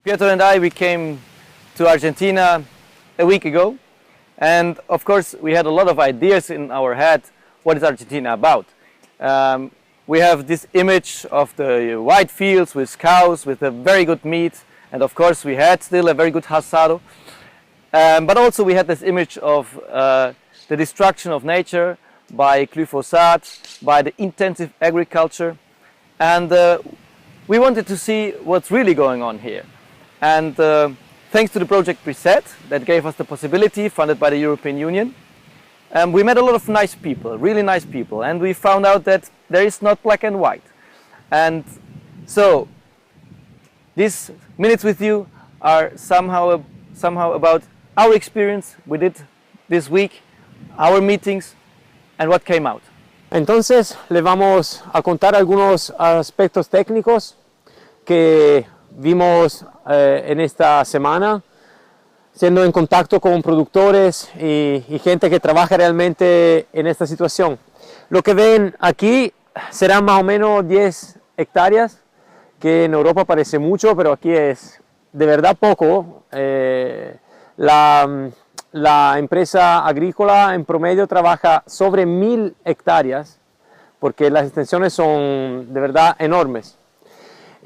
Pietro and I, we came to Argentina a week ago, and of course we had a lot of ideas in our head. What is Argentina about? We have this image of the white fields with cows, with a very good meat, and of course we had still a very good asado. But also we had this image of the destruction of nature by glyphosate, by the intensive agriculture, and we wanted to see what's really going on here. And thanks to the project Preset, that gave us the possibility, funded by the European Union, we met a lot of nice people, really nice people, and we found out that there is not black and white. And so these minutes with you are somehow about our experience we did this week, our meetings, and what came out. Entonces les vamos a contar algunos aspectos técnicos que vimos en esta semana, siendo en contacto con productores y gente que trabaja realmente en esta situación. Lo que ven aquí serán más o menos 10 hectáreas, que en Europa parece mucho, pero aquí es de verdad poco. La empresa agrícola en promedio trabaja sobre 1000 hectáreas, porque las extensiones son de verdad enormes.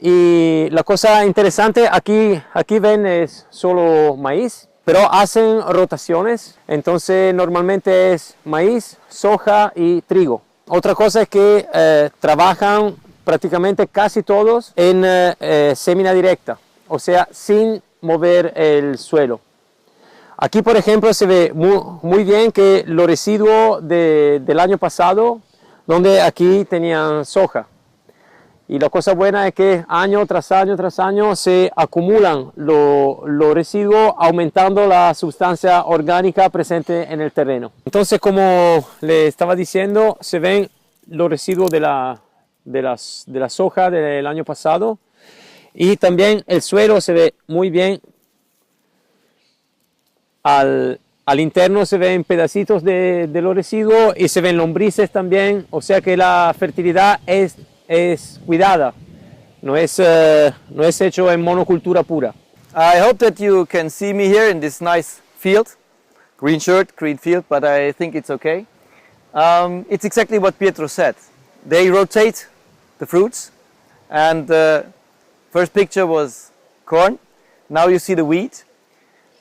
Y la cosa interesante, aquí ven es solo maíz, pero hacen rotaciones, entonces normalmente es maíz, soja y trigo. Otra cosa es que trabajan prácticamente casi todos en semilla directa, o sea, sin mover el suelo. Aquí, por ejemplo, se ve muy bien que los residuos del año pasado, donde aquí tenían soja. Y la cosa buena es que año tras año se acumulan los residuos, aumentando la sustancia orgánica presente en el terreno. Entonces, como les estaba diciendo, se ven los residuos de la soja del año pasado. Y también el suelo se ve muy bien. Al interno se ven pedacitos de los residuos y se ven lombrices también, o sea que la fertilidad es cuidada, no es hecho en monocultura pura. I hope that you can see me here in this nice field, green shirt, green field, but I think it's okay. It's exactly what Pietro said. They rotate the fruits, and the first picture was corn, now you see the wheat.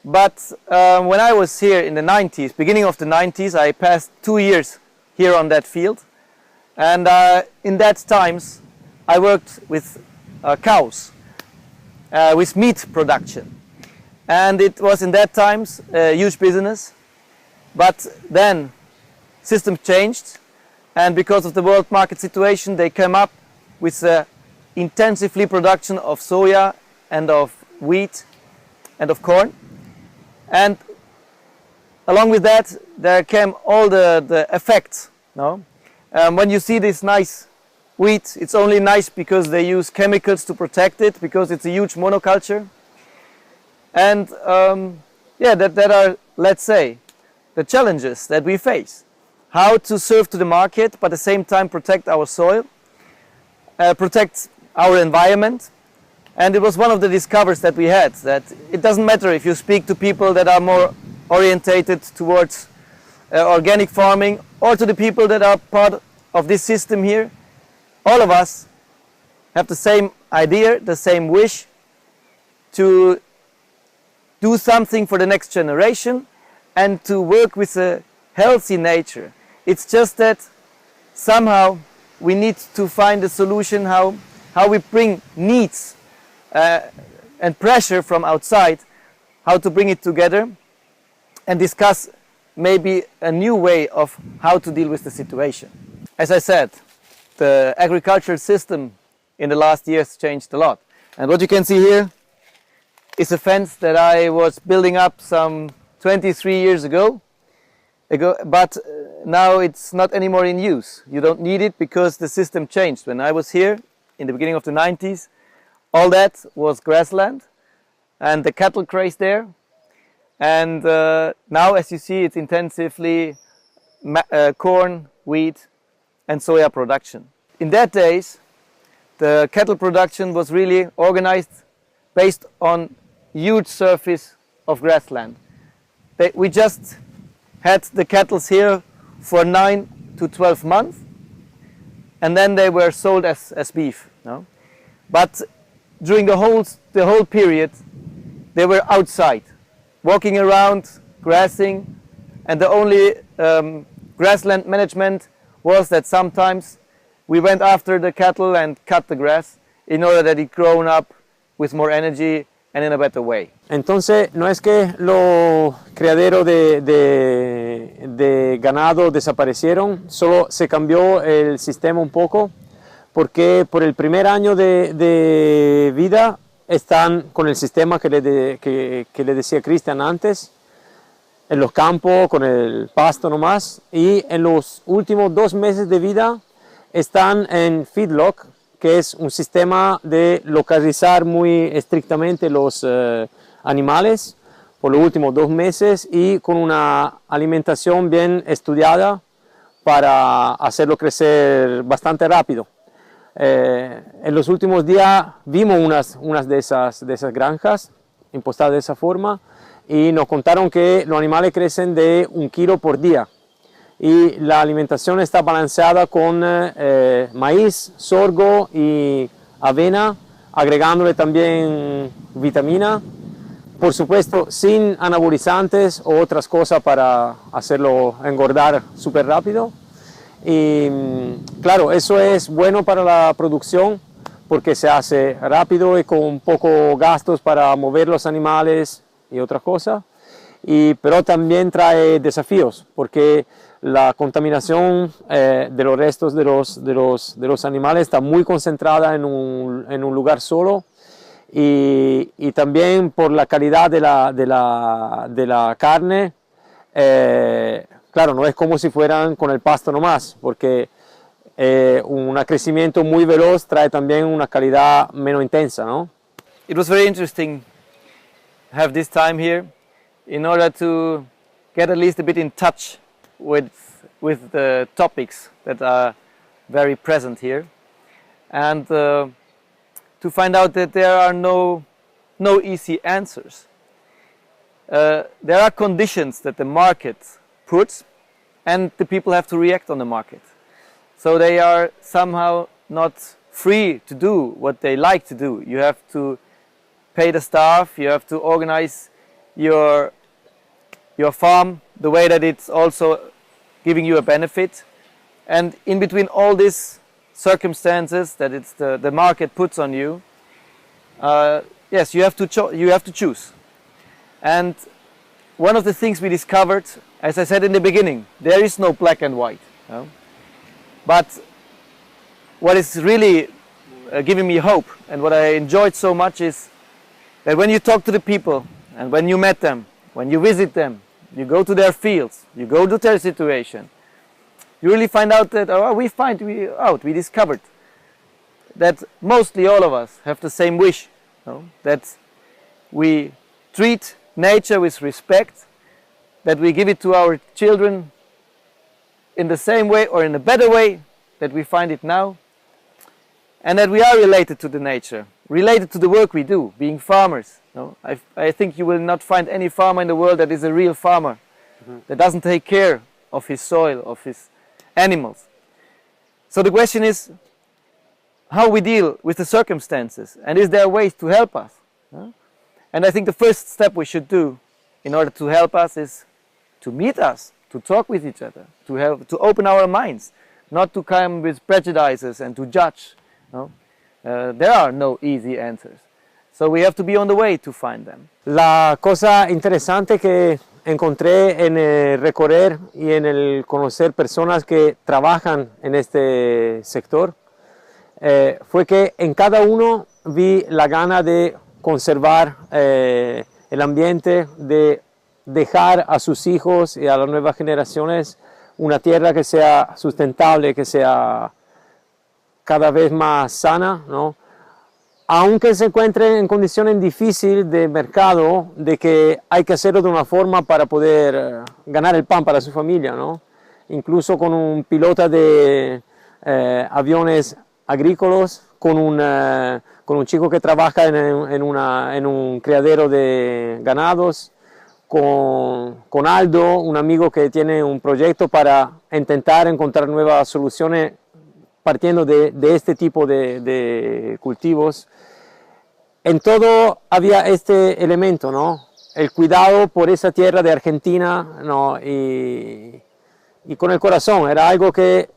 But when I was here in the 90s, beginning of the 90s, I passed 2 years here on that field. And in that times, I worked with cows, with meat production. And it was in that times a huge business. But then system changed, and because of the world market situation, they came up with intensively production of soya and of wheat and of corn. And along with that, there came all the effects. No? When you see this nice wheat, it's only nice because they use chemicals to protect it, because it's a huge monoculture. And yeah, that are, let's say, the challenges that we face. How to serve to the market, but at the same time protect our soil, protect our environment. And it was one of the discoveries that we had, that it doesn't matter if you speak to people that are more orientated towards organic farming, or to the people that are part of this system here. All of us have the same idea, the same wish to do something for the next generation and to work with a healthy nature. It's just that somehow we need to find a solution how we bring needs and pressure from outside, how to bring it together and discuss maybe a new way of how to deal with the situation. As I said, the agricultural system in the last years changed a lot. And what you can see here is a fence that I was building up some 23 years ago, but now it's not anymore in use. You don't need it because the system changed. When I was here in the beginning of the 90s, all that was grassland and the cattle grazed there. And now, as you see, it's intensively corn, wheat and soya production. In that days, the cattle production was really organized based on huge surface of grassland. We just had the cattle here for 9 to 12 months, and then they were sold as beef. No? But during the whole period, they were outside, walking around, grassing, and the only grassland management was that sometimes we went after the cattle and cut the grass in order that it grown up with more energy and in a better way. Entonces, no es que los criaderos de ganado desaparecieron, solo se cambió el sistema un poco, porque por el primer año de vida están con el sistema que le decía Cristian antes, en los campos, con el pasto nomás, y en los últimos 2 meses de vida están en feedlot, que es un sistema de localizar muy estrictamente los animales por los últimos 2 meses y con una alimentación bien estudiada para hacerlo crecer bastante rápido. En los últimos días vimos unas de esas granjas impostadas de esa forma y nos contaron que los animales crecen de 1 kilo por día. Y la alimentación está balanceada con maíz, sorgo y avena, agregándole también vitamina, por supuesto sin anabolizantes o otras cosas para hacerlo engordar súper rápido. Y claro, eso es bueno para la producción porque se hace rápido y con pocos gastos para mover los animales y otras cosas, pero también trae desafíos porque la contaminación de los restos de los animales está muy concentrada en un lugar solo y también por la calidad de la carne, claro, no es como si fueran con el pasto nomás, porque un crecimiento muy veloz trae también una calidad menos intensa, ¿no? It was very interesting to have this time here in order to get at least a bit in touch with the topics that are very present here, and to find out that there are no easy answers. There are conditions that the market puts, and the people have to react on the market. So they are somehow not free to do what they like to do. You have to pay the staff, you have to organize your farm the way that it's also giving you a benefit, and in between all these circumstances that it's the market puts on you, yes, you have to choose. And one of the things we discovered, as I said in the beginning, there is no black and white. No? But what is really giving me hope and what I enjoyed so much is that when you talk to the people and when you met them, when you visit them, you go to their fields, you go to their situation, you really find out that we discovered that mostly all of us have the same wish, that we treat nature with respect, that we give it to our children in the same way or in a better way that we find it now, and that we are related to the nature, related to the work we do, being farmers. I think you will not find any farmer in the world that is a real farmer, that doesn't take care of his soil, of his animals. So the question is how we deal with the circumstances, and is there ways to help us? And I think the first step we should do in order to help us is to meet us, to talk with each other, to open our minds, not to come with prejudices and to judge. There are no easy answers. So we have to be on the way to find them. La cosa interesante que encontré en el recorrer y en el conocer personas que trabajan en este sector fue que en cada uno vi la gana de conservar el ambiente, de dejar a sus hijos y a las nuevas generaciones una tierra que sea sustentable, que sea cada vez más sana, ¿no? Aunque se encuentren en condiciones difíciles de mercado, de que hay que hacerlo de una forma para poder ganar el pan para su familia, ¿no? Incluso con un piloto de aviones agrícolas con un chico que trabaja en un criadero de ganados, con Aldo, un amigo que tiene un proyecto para intentar encontrar nuevas soluciones partiendo de este tipo de cultivos. En todo había este elemento, ¿no? El cuidado por esa tierra de Argentina, ¿no? Y con el corazón, era algo que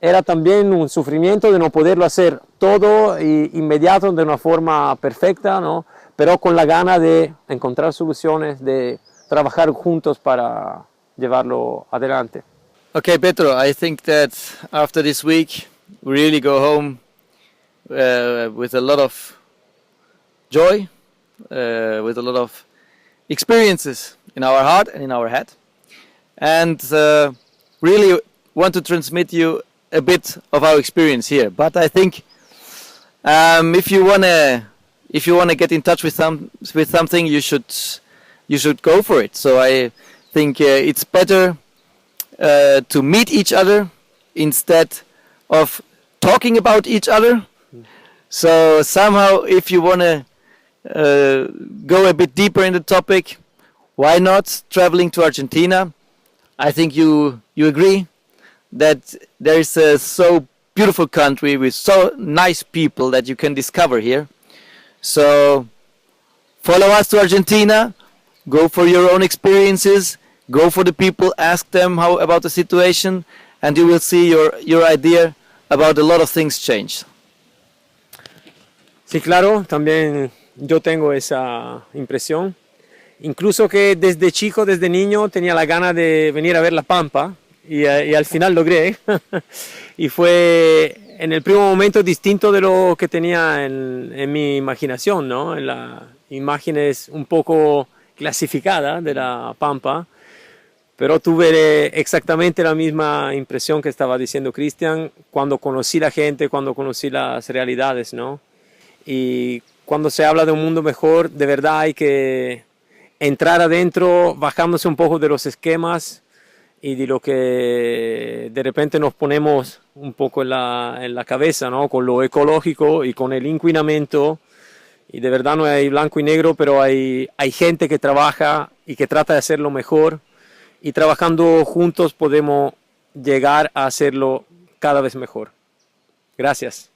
era también un sufrimiento de no poderlo hacer todo inmediato de una forma perfecta, ¿no? Pero con la gana de encontrar soluciones, de trabajar juntos para llevarlo adelante. Okay, Petro, I think that after this week, we really go home with a lot of joy, with a lot of experiences in our heart and in our head, and really want to transmit you a bit of our experience here. But I think if you wanna get in touch with something, you should go for it. So I think it's better to meet each other instead of talking about each other. So somehow, if you wanna go a bit deeper in the topic, why not traveling to Argentina? I think you agree that there is a so beautiful country with so nice people that you can discover here. So follow us to Argentina, go for your own experiences, go for the people, ask them how about the situation, and you will see your idea about a lot of things change. Sí, claro, también yo tengo esa impresión. Incluso que desde chico, desde niño, tenía la gana de venir a ver La Pampa y al final logré. Y fue en el primer momento distinto de lo que tenía en mi imaginación, ¿no? En las imágenes un poco clasificadas de La Pampa. Pero tuve exactamente la misma impresión que estaba diciendo Cristian cuando conocí la gente, cuando conocí las realidades, ¿no? Y cuando se habla de un mundo mejor, de verdad hay que entrar adentro, bajándose un poco de los esquemas y de lo que de repente nos ponemos un poco en la cabeza, ¿no? Con lo ecológico y con el inquinamiento. Y de verdad no hay blanco y negro, pero hay gente que trabaja y que trata de hacerlo mejor. Y trabajando juntos podemos llegar a hacerlo cada vez mejor. Gracias.